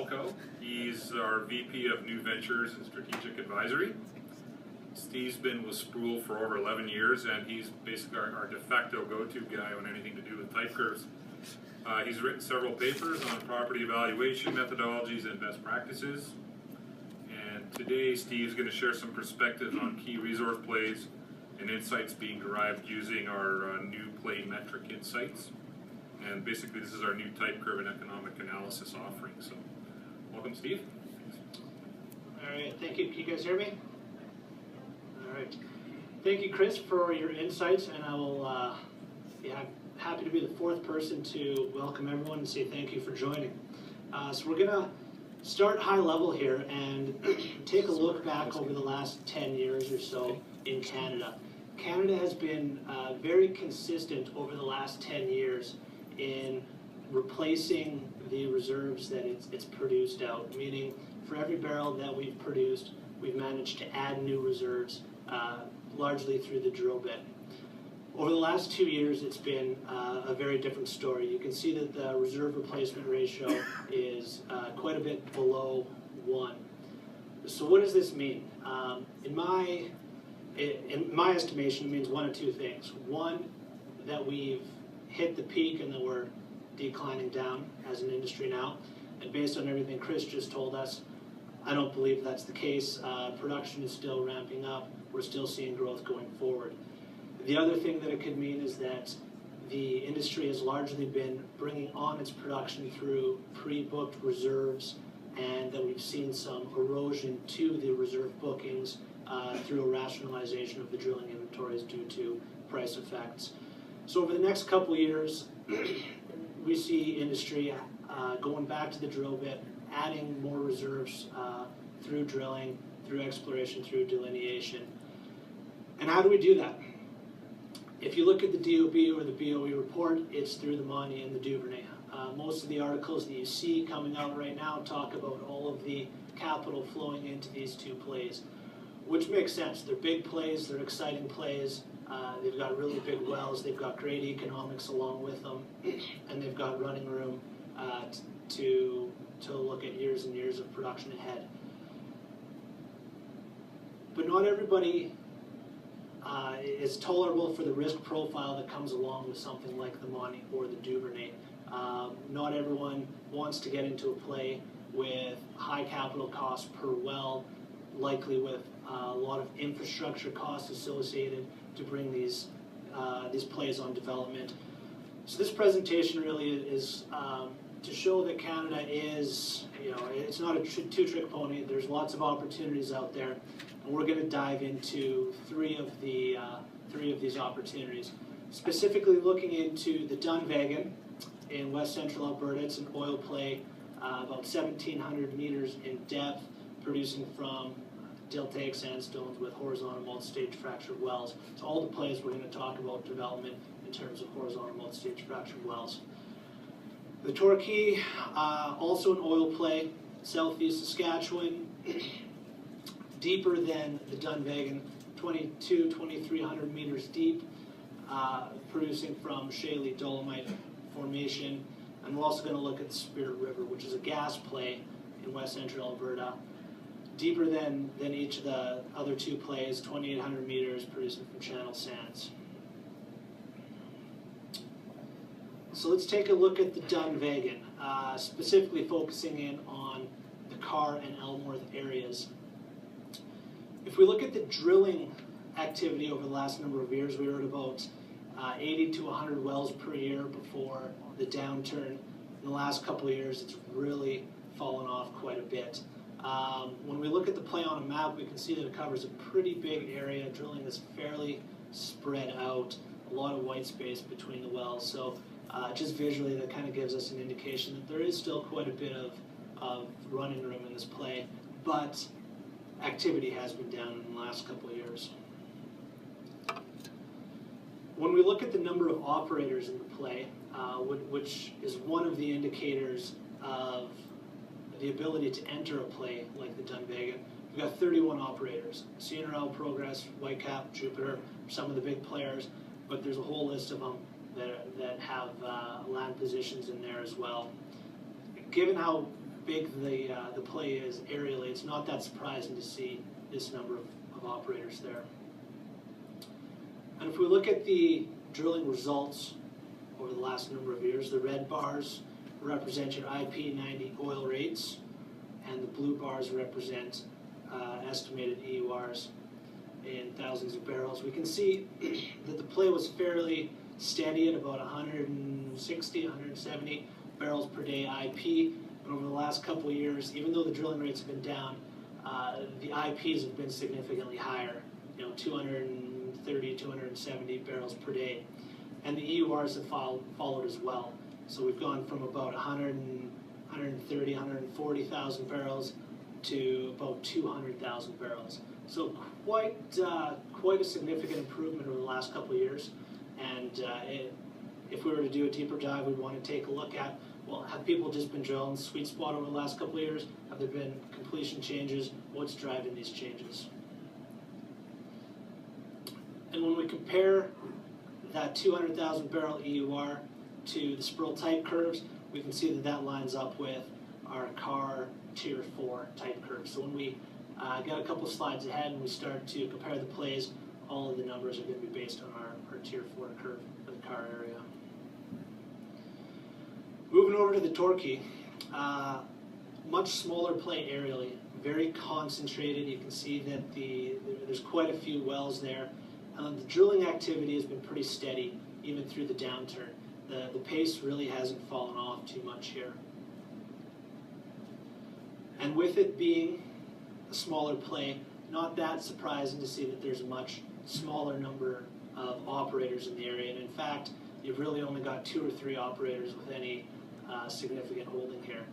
Golko. He's our VP of New Ventures and Strategic Advisory. Steve's been with Sproule for over 11 years, and he's basically our de facto go-to guy on anything to do with type curves. He's written several papers on property evaluation methodologies and best practices. And today, Steve's going to share some perspectives on key resource plays and insights being derived using our new play metric insights. And basically, this is our new type curve and economic analysis offering. So, welcome, Steve. All right, thank you. Can you guys hear me? All right. Thank you, Chris, for your insights, and I will be happy to be the fourth person to welcome everyone and say thank you for joining. So we're going to start high level here and take a look back over the last 10 years or so in Canada. Canada has been very consistent over the last 10 years in replacing the reserves that it's produced out, meaning for every barrel that we've produced, we've managed to add new reserves, largely through the drill bit. Over the last 2 years, it's been a very different story. You can see that the reserve replacement ratio is quite a bit below 1. So what does this mean? In my estimation, it means one of two things. One, that we've hit the peak and that we're declining down as an industry now. And based on everything Chris just told us, I don't believe that's the case. Production is still ramping up. We're still seeing growth going forward. The other thing that it could mean is that the industry has largely been bringing on its production through pre-booked reserves, and that we've seen some erosion to the reserve bookings through a rationalization of the drilling inventories due to price effects. So over the next couple of years, we see industry going back to the drill bit, adding more reserves through drilling, through exploration, through delineation. And how do we do that? If you look at the DOB or the BOE report, it's through the Montney and the Duvernay. Most of the articles that you see coming out right now talk about all of the capital flowing into these two plays, which makes sense. They're big plays, they're exciting plays. They've got really big wells, they've got great economics along with them, and they've got running room to look at years and years of production ahead. But not everybody is tolerable for the risk profile that comes along with something like the Montney or the Duvernay. Not everyone wants to get into a play with high capital costs per well, likely with a lot of infrastructure costs associated to bring these plays on development. So this presentation really is to show that Canada is, it's not a two-trick pony. There's lots of opportunities out there, and we're going to dive into three of these opportunities. Specifically looking into the Dunvegan in west central Alberta. It's an oil play, about 1,700 meters in depth, producing from deltaic sandstones with horizontal multi-stage fractured wells. So all the plays we're going to talk about development in terms of horizontal multi-stage fractured wells. The Torquay, also an oil play, southeast Saskatchewan, deeper than the Dunvegan, 2,300 meters deep, producing from Shaly Dolomite Formation. And we're also going to look at the Spirit River, which is a gas play in west central Alberta, deeper than each of the other two plays, 2,800 meters, producing from channel sands. So let's take a look at the Dunvegan, specifically focusing in on the Carr and Elmworth areas. If we look at the drilling activity over the last number of years, we were at about 80 to 100 wells per year before the downturn. In the last couple of years, it's really fallen off quite a bit. When we look at the play on a map, we can see that it covers a pretty big area. Drilling is fairly spread out, a lot of white space between the wells. So just visually, that kind of gives us an indication that there is still quite a bit of running room in this play, but activity has been down in the last couple of years. When we look at the number of operators in the play, which is one of the indicators of the ability to enter a play like the Dunvegan, we've got 31 operators. CNRL, Progress, Whitecap, Jupiter, some of the big players, but there's a whole list of them that have land positions in there as well. Given how big the play is aerially, it's not that surprising to see this number of operators there. And if we look at the drilling results over the last number of years, the red bars represent your IP90 oil rates, and the blue bars represent estimated EURs in thousands of barrels. We can see that the play was fairly steady at about 160, 170 barrels per day IP. And over the last couple of years, even though the drilling rates have been down, the IPs have been significantly higher, 230, 270 barrels per day. And the EURs have followed as well. So we've gone from about 130, 140,000 barrels to about 200,000 barrels. So quite a significant improvement over the last couple of years. And if we were to do a deeper dive, we'd want to take a look at, well, have people just been drilling the sweet spot over the last couple of years? Have there been completion changes? What's driving these changes? And when we compare that 200,000 barrel EUR to the Sproule type curves, we can see that that lines up with our CAR Tier 4 type curve. So when we get a couple slides ahead and we start to compare the plays, all of the numbers are going to be based on our Tier 4 curve for the CAR area. Moving over to the Torquay, much smaller play aerially, very concentrated. You can see that there's quite a few wells there. The drilling activity has been pretty steady, even through the downturn. The pace really hasn't fallen off too much here. And with it being a smaller play, not that surprising to see that there's a much smaller number of operators in the area. And in fact, you've really only got 2 or 3 operators with any significant holding here.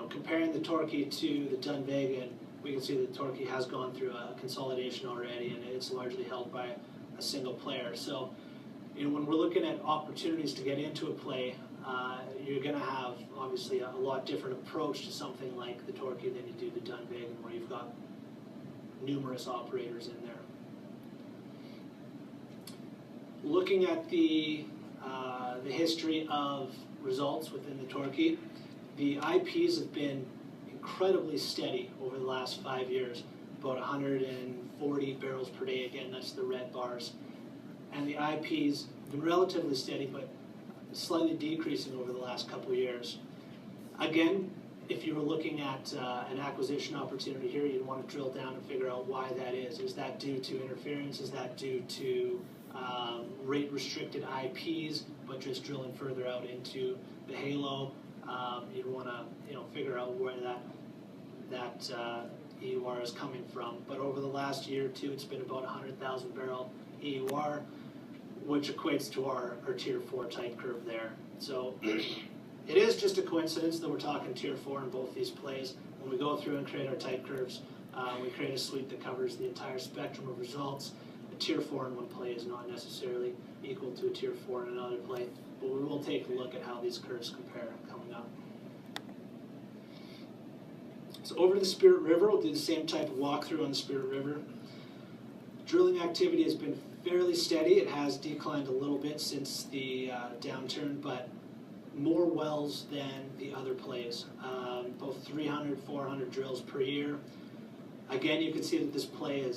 Comparing the Torquay to the Dunvegan, we can see that Torquay has gone through a consolidation already, and it's largely held by a single player. So, when we're looking at opportunities to get into a play, you're going to have obviously a lot different approach to something like the Torquay than you do the Dunvegan, where you've got numerous operators in there. Looking at the history of results within the Torquay, the IPs have been incredibly steady over the last 5 years, about 140 barrels per day. Again, that's the red bars. And the IPs have been relatively steady, but slightly decreasing over the last couple of years. Again, if you were looking at an acquisition opportunity here, you'd want to drill down and figure out why that is. Is that due to interference? Is that due to rate-restricted IPs, but just drilling further out into the halo? You'd want to figure out where that EUR is coming from. But over the last year or two, it's been about 100,000 barrel EUR, which equates to our Tier 4 type curve there. So it is just a coincidence that we're talking Tier 4 in both these plays. When we go through and create our type curves, we create a suite that covers the entire spectrum of results. A Tier 4 in one play is not necessarily equal to a Tier 4 in another play, but we will take a look at how these curves compare coming up. So over to the Spirit River, we'll do the same type of walkthrough on the Spirit River. Drilling activity has been fairly steady. It has declined a little bit since the downturn, but more wells than the other plays, both 300, 400 drills per year. Again, you can see that this play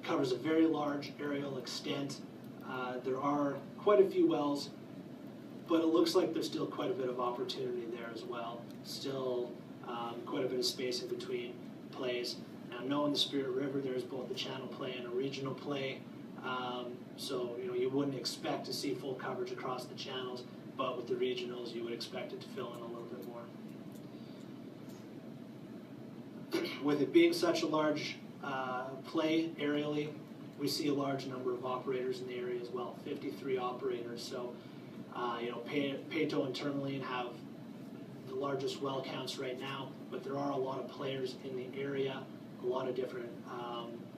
covers a very large aerial extent. There are quite a few wells, but it looks like there's still quite a bit of opportunity there as well. Still quite a bit of space in between plays. Now, knowing the Spirit River, there's both a channel play and a regional play. So you wouldn't expect to see full coverage across the channels, but with the regionals, you would expect it to fill in a little bit more. With it being such a large play aerially, we see a large number of operators in the area as well, 53 operators. So, Peyto and Tourmaline have the largest well counts right now, but there are a lot of players in the area, a lot of different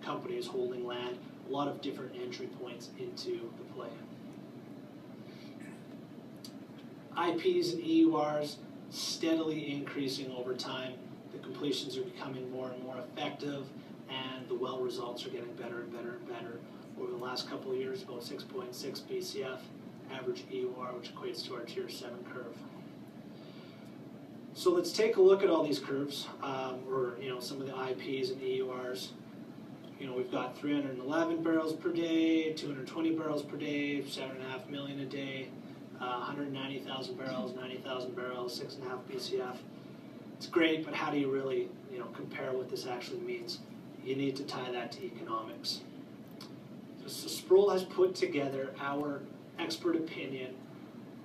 companies holding land, a lot of different entry points into the play. IPs and EURs steadily increasing over time. The completions are becoming more and more effective, and the well results are getting better and better and better. Over the last couple of years, about 6.6 BCF average EUR, which equates to our Tier 7 curve. So let's take a look at all these curves, or some of the IPs and EURs. We've got 311 barrels per day, 220 barrels per day, 7.5 million a day, 190,000 barrels, 90,000 barrels, 6.5 BCF. It's great, but how do you really compare what this actually means? You need to tie that to economics. So Sproule has put together our expert opinion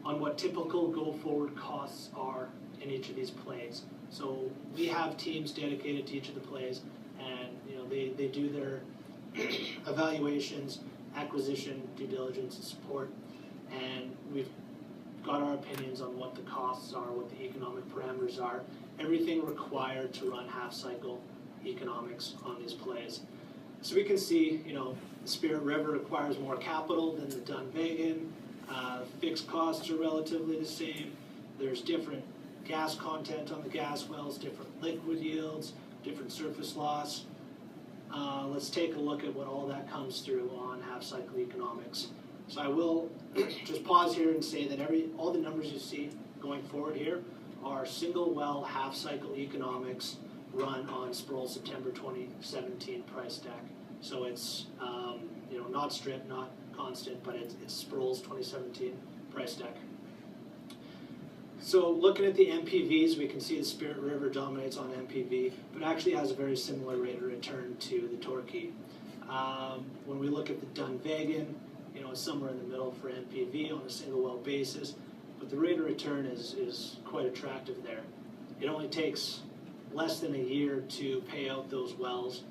on what typical go-forward costs are in each of these plays. So we have teams dedicated to each of the plays, and they do their evaluations, acquisition, due diligence, and support, and we've got our opinions on what the costs are, what the economic parameters are, everything required to run half-cycle economics on these plays. So we can see, the Spirit River requires more capital than the Dunvegan. Fixed costs are relatively the same. There's different gas content on the gas wells, different liquid yields, different surface loss. Let's take a look at what all that comes through on half-cycle economics. So I will just pause here and say that all the numbers you see going forward here are single well half-cycle economics run on Sproule September 2017 price deck. So it's not strip, not constant, but it's Sproule's 2017 price deck. So looking at the MPVs, we can see the Spirit River dominates on MPV, but actually has a very similar rate of return to the Torquay. When we look at the Dunvegan, it's somewhere in the middle for MPV on a single well basis, but the rate of return is quite attractive there. It only takes less than a year to pay out those wells,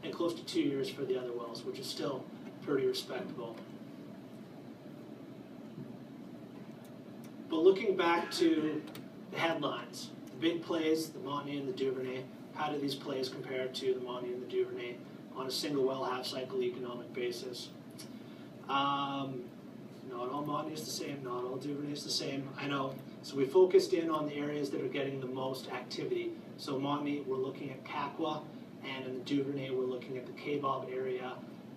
and close to 2 years for the other wells, which is still pretty respectable. But looking back to the headlines, the big plays, the Montney and the Duvernay, how do these plays compare to the Montney and the Duvernay on a single well half-cycle economic basis? Not all Montney is the same, not all Duvernay is the same, I know. So we focused in on the areas that are getting the most activity. So Montney, we're looking at Kakwa, and in the Duvernay, we're looking at the Kaybob area,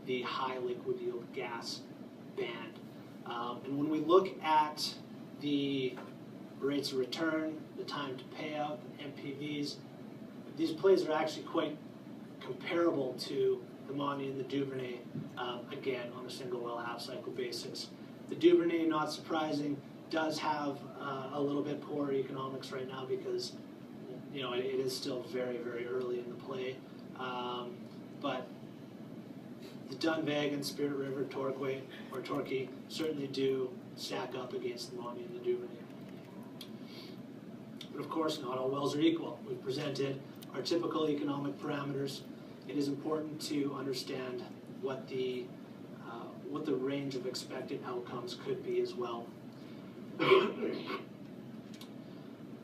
the high liquid yield gas band. And when we look at the rates of return, the time to payout, the MPVs, these plays are actually quite comparable to the Montney and the Duvernay, again, on a single well half-cycle basis. The Duvernay, not surprising, does have a little bit poorer economics right now because it is still very, very early in the play. But the Dunvegan, Spirit River, Torquay certainly do stack up against the Montney and the Duvernay. But of course, not all wells are equal. We've presented our typical economic parameters. It is important to understand what the range of expected outcomes could be as well.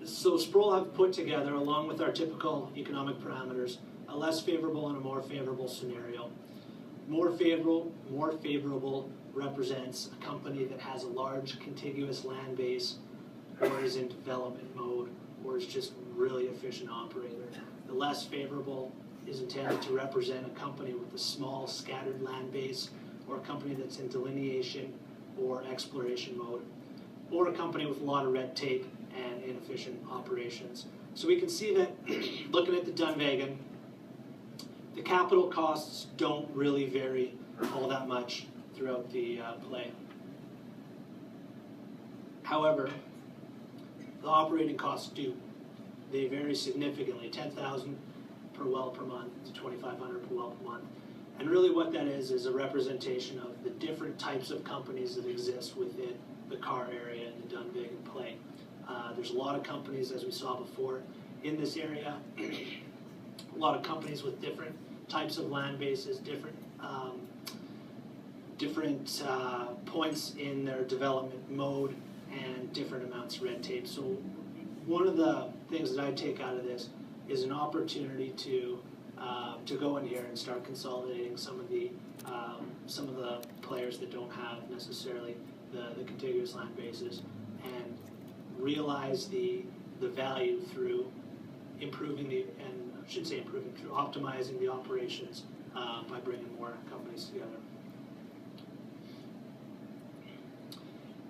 So Sproule have put together, along with our typical economic parameters, a less favorable and a more favorable scenario. More favorable represents a company that has a large contiguous land base, or is in development mode, or is just really efficient operator. The less favorable is intended to represent a company with a small scattered land base, or a company that's in delineation or exploration mode, or a company with a lot of red tape and inefficient operations. So we can see that looking at the Dunvegan, the capital costs don't really vary all that much throughout the play. However, the operating costs do. They vary significantly, $10,000 per well per month to $2,500 per well per month. And really what that is a representation of the different types of companies that exist within the Carr area and the Dunvegan play. There's a lot of companies, as we saw before, in this area. A lot of companies with different types of land bases, different points in their development mode, and different amounts of red tape. So one of the things that I take out of this is an opportunity to go in here and start consolidating some of the players that don't have necessarily the contiguous land bases, and realize the value through through optimizing the operations by bringing more companies together.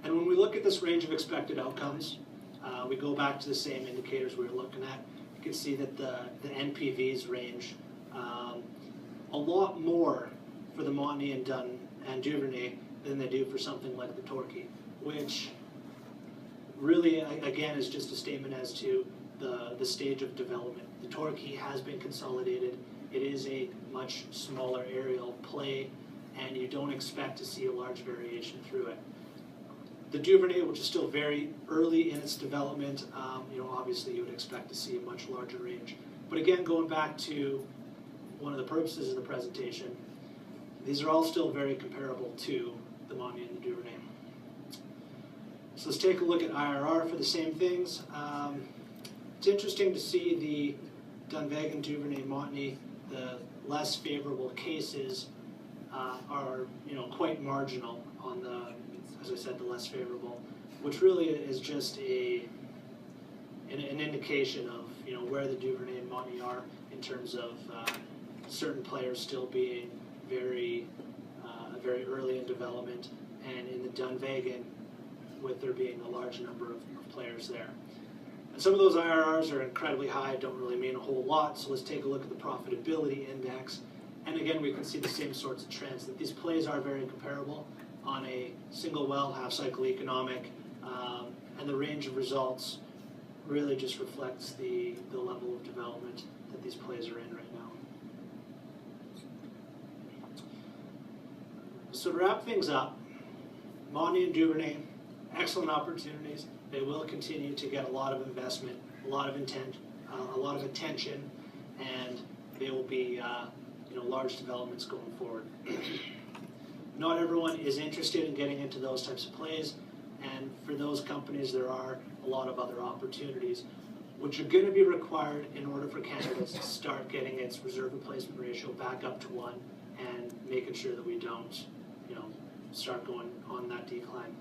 And when we look at this range of expected outcomes, We go back to the same indicators we were looking at. You can see that the NPVs range a lot more for the Montney and Duvernay than they do for something like the Torquay, which really, again, is just a statement as to the stage of development. The Torquay has been consolidated. It is a much smaller aerial play, and you don't expect to see a large variation through it. The Duvernay, which is still very early in its development, obviously you would expect to see a much larger range. But again, going back to one of the purposes of the presentation, these are all still very comparable to the Montney and the Duvernay. So let's take a look at IRR for the same things. It's interesting to see the Dunvegan, Duvernay, Montney, the less favorable cases are quite marginal on the, as I said, the less favorable, which really is just an indication of where the Duvernay and Montney are in terms of certain players still being very early in development, and in the Dunvegan, with there being a large number of players there. And some of those IRRs are incredibly high, don't really mean a whole lot, so let's take a look at the profitability index. And again, we can see the same sorts of trends, that these plays are very comparable on a single well, half cycle economic, and the range of results really just reflects the level of development that these plays are in right now. So to wrap things up, Montney and Duvernay, excellent opportunities. They will continue to get a lot of investment, a lot of intent, a lot of attention, and they will be large developments going forward. Not everyone is interested in getting into those types of plays, and for those companies there are a lot of other opportunities which are going to be required in order for Canada to start getting its reserve replacement ratio back up to 1 and making sure that we don't start going on that decline.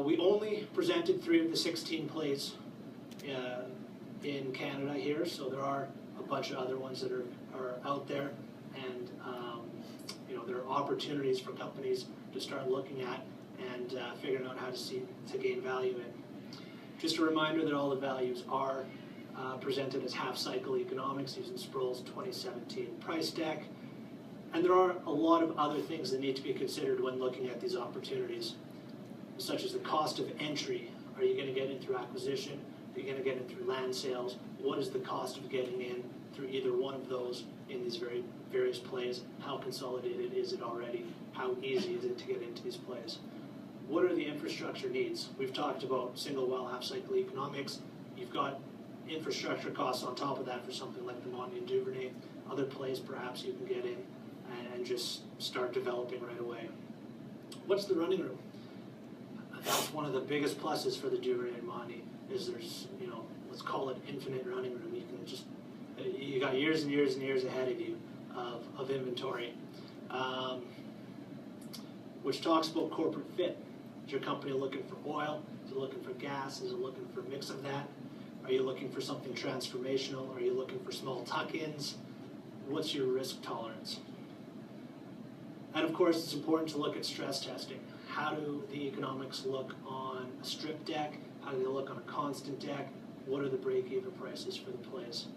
We only presented 3 of the 16 plays in Canada here, so there are a bunch of other ones that are out there, and there are opportunities for companies to start looking at and figuring out how to gain value in. Just a reminder that all the values are presented as half-cycle economics using Sproule's 2017 price deck, and there are a lot of other things that need to be considered when looking at these opportunities, such as the cost of entry. Are you going to get in through acquisition? Are you going to get in through land sales? What is the cost of getting in through either one of those in these various plays? How consolidated is it already? How easy is it to get into these plays? What are the infrastructure needs? We've talked about single well, half cycle economics. You've got infrastructure costs on top of that for something like the Montney and Duvernay. Other plays perhaps you can get in and just start developing right away. What's the running room? That's one of the biggest pluses for the Duvernay and Montney, is there's, let's call it infinite running room. You got years and years and years ahead of you of inventory, which talks about corporate fit. Is your company looking for oil? Is it looking for gas? Is it looking for a mix of that? Are you looking for something transformational? Are you looking for small tuck-ins? What's your risk tolerance? And of course, it's important to look at stress testing. How do the economics look on a strip deck? How do they look on a constant deck? What are the break-even prices for the plays?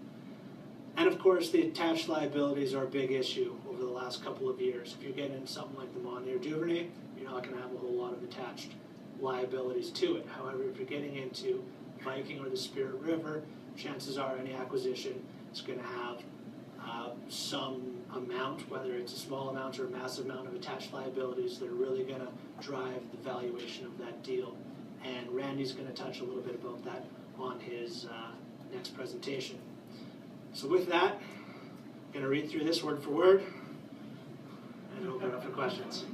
And of course, the attached liabilities are a big issue over the last couple of years. If you're getting into something like the Montney or Duvernay, you're not going to have a whole lot of attached liabilities to it. However, if you're getting into Viking or the Spirit River, chances are any acquisition is going to have some amount, whether it's a small amount or a massive amount of attached liabilities that are really going to drive the valuation of that deal. And Randy's going to touch a little bit about that on his next presentation. So with that, I'm going to read through this word for word and open it up for questions.